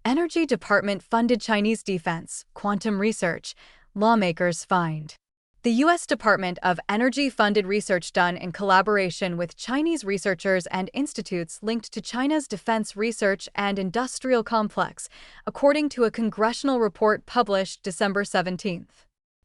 Energy Department funded Chinese defense, quantum research, lawmakers fined. The U.S. Department of Energy funded research done in collaboration with Chinese researchers and institutes linked to China's defense research and industrial complex, according to a congressional report published December 17.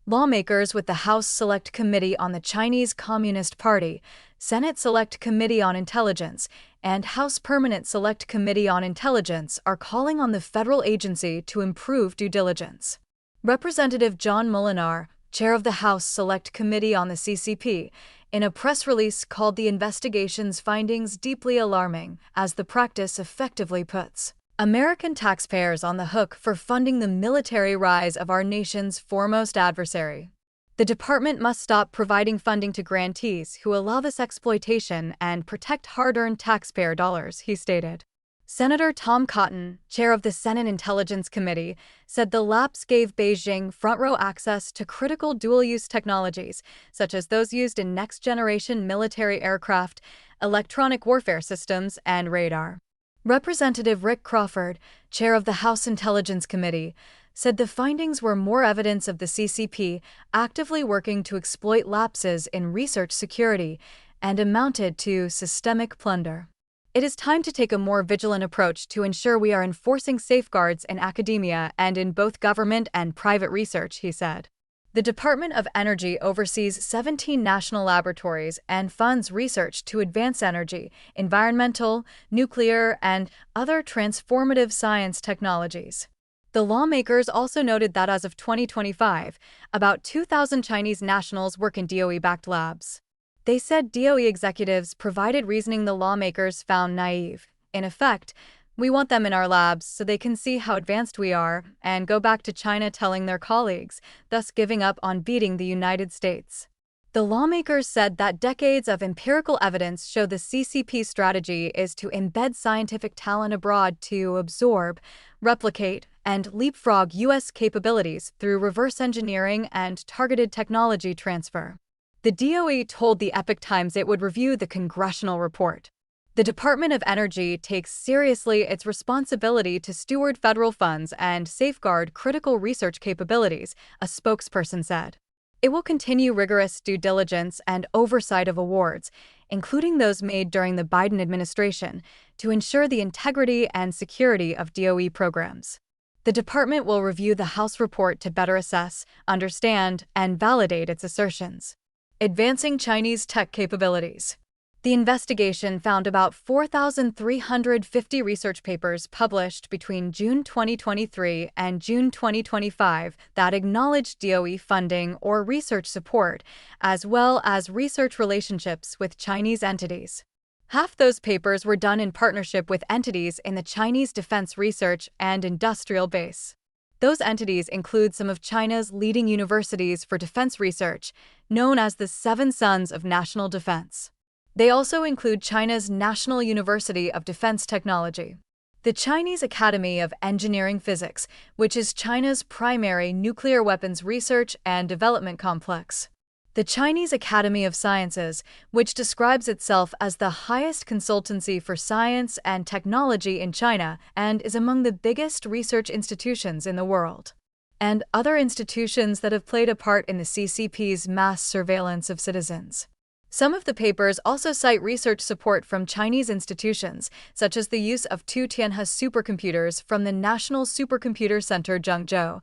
Lawmakers with the House Select Committee on the Chinese Communist Party, Senate Select Committee on Intelligence, and House Permanent Select Committee on Intelligence are calling on the federal agency to improve due diligence. Representative John Molinar, chair of the House Select Committee on the CCP, in a press release called the investigation's findings deeply alarming, as the practice effectively puts American taxpayers on the hook for funding the military rise of our nation's foremost adversary. The department must stop providing funding to grantees who allow this exploitation and protect hard-earned taxpayer dollars, he stated. Senator Tom Cotton, chair of the Senate Intelligence Committee, said the lapse gave Beijing front-row access to critical dual-use technologies, such as those used in next-generation military aircraft, electronic warfare systems, and radar. Representative Rick Crawford, chair of the House Intelligence Committee, said the findings were more evidence of the CCP actively working to exploit lapses in research security and amounted to systemic plunder. It is time to take a more vigilant approach to ensure we are enforcing safeguards in academia and in both government and private research, he said. The Department of Energy oversees 17 national laboratories and funds research to advance energy, environmental, nuclear, and other transformative science technologies. The lawmakers also noted that as of 2025, about 2,000 Chinese nationals work in DOE-backed labs. They said DOE executives provided reasoning the lawmakers found naive. In effect, we want them in our labs so they can see how advanced we are and go back to China telling their colleagues, thus giving up on beating the United States. The lawmakers said that decades of empirical evidence show the CCP strategy is to embed scientific talent abroad to absorb, replicate, and leapfrog U.S. capabilities through reverse engineering and targeted technology transfer. The DOE told the Epoch Times it would review the congressional report. The Department of Energy takes seriously its responsibility to steward federal funds and safeguard critical research capabilities, a spokesperson said. It will continue rigorous due diligence and oversight of awards, including those made during the Biden administration, to ensure the integrity and security of DOE programs. The department will review the House report to better assess, understand, and validate its assertions. Advancing Chinese tech capabilities. The investigation found about 4,350 research papers published between June 2023 and June 2025 that acknowledged DOE funding or research support, as well as research relationships with Chinese entities. Half those papers were done in partnership with entities in the Chinese defense research and industrial base. Those entities include some of China's leading universities for defense research, known as the Seven Sons of National Defense. They also include China's National University of Defense Technology, the Chinese Academy of Engineering Physics, which is China's primary nuclear weapons research and development complex, the Chinese Academy of Sciences, which describes itself as the highest consultancy for science and technology in China and is among the biggest research institutions in the world, and other institutions that have played a part in the CCP's mass surveillance of citizens. Some of the papers also cite research support from Chinese institutions, such as the use of two Tianhe supercomputers from the National Supercomputer Center Zhengzhou,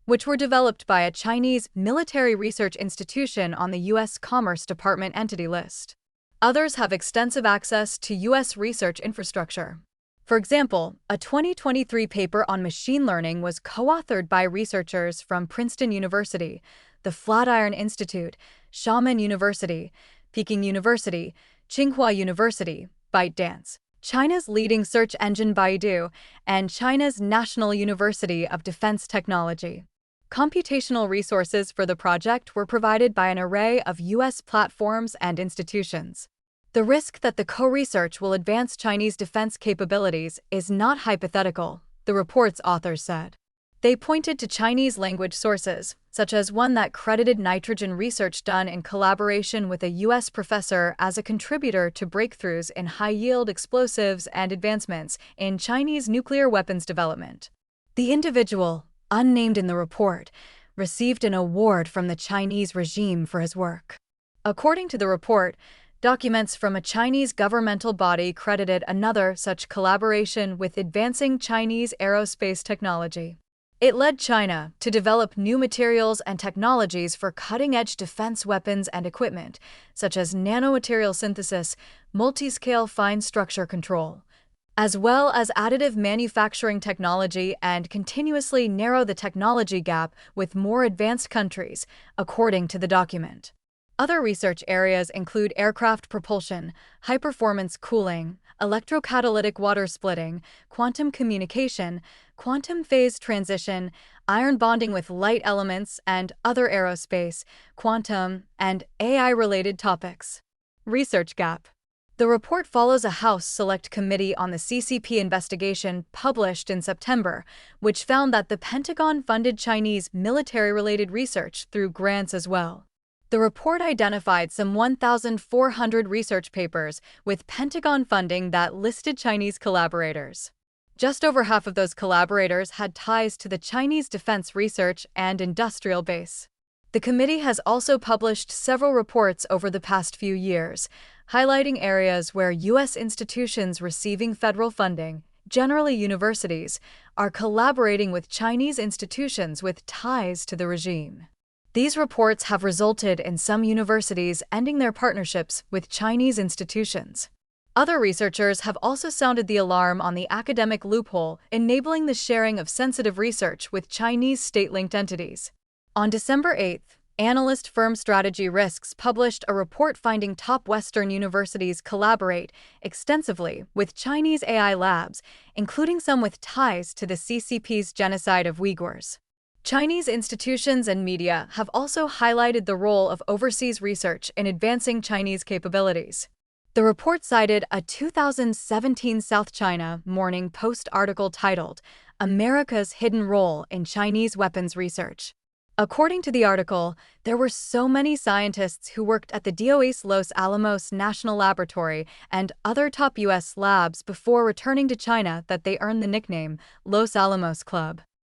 which were developed by a Chinese military research institution on the U.S. Commerce Department entity list. Others have extensive access to U.S. research infrastructure. For example, a 2023 paper on machine learning was co-authored by researchers from Princeton University, the Flatiron Institute, Xiamen University, Peking University, Tsinghua University, ByteDance, China's leading search engine Baidu, and China's National University of Defense Technology. Computational resources for the project were provided by an array of U.S. platforms and institutions. The risk that the co-research will advance Chinese defense capabilities is not hypothetical, the report's authors said. They pointed to Chinese language sources, such as one that credited nitrogen research done in collaboration with a U.S. professor as a contributor to breakthroughs in high-yield explosives and advancements in Chinese nuclear weapons development. The individual, unnamed in the report, received an award from the Chinese regime for his work. According to the report, documents from a Chinese governmental body credited another such collaboration with advancing Chinese aerospace technology. It led China to develop new materials and technologies for cutting-edge defense weapons and equipment, such as nanomaterial synthesis, multi-scale fine structure control, as well as additive manufacturing technology, and continuously narrow the technology gap with more advanced countries, according to the document. Other research areas include aircraft propulsion, high-performance cooling, electrocatalytic water splitting, quantum communication, quantum phase transition, iron bonding with light elements, and other aerospace, quantum, and AI-related topics. Research gap. The report follows a House Select Committee on the CCP investigation published in September, which found that the Pentagon funded Chinese military-related research through grants as well. The report identified some 1,400 research papers with Pentagon funding that listed Chinese collaborators. Just over half of those collaborators had ties to the Chinese defense research and industrial base. The committee has also published several reports over the past few years, highlighting areas where U.S. institutions receiving federal funding, generally universities, are collaborating with Chinese institutions with ties to the regime. These reports have resulted in some universities ending their partnerships with Chinese institutions. Other researchers have also sounded the alarm on the academic loophole enabling the sharing of sensitive research with Chinese state-linked entities. On December 8, analyst firm Strategy Risks published a report finding top Western universities collaborate extensively with Chinese AI labs, including some with ties to the CCP's genocide of Uyghurs. Chinese institutions and media have also highlighted the role of overseas research in advancing Chinese capabilities. The report cited a 2017 South China Morning Post article titled, "America's Hidden Role in Chinese Weapons Research." According to the article, there were so many scientists who worked at the DOE's Los Alamos National Laboratory and other top U.S. labs before returning to China that they earned the nickname Los Alamos Club.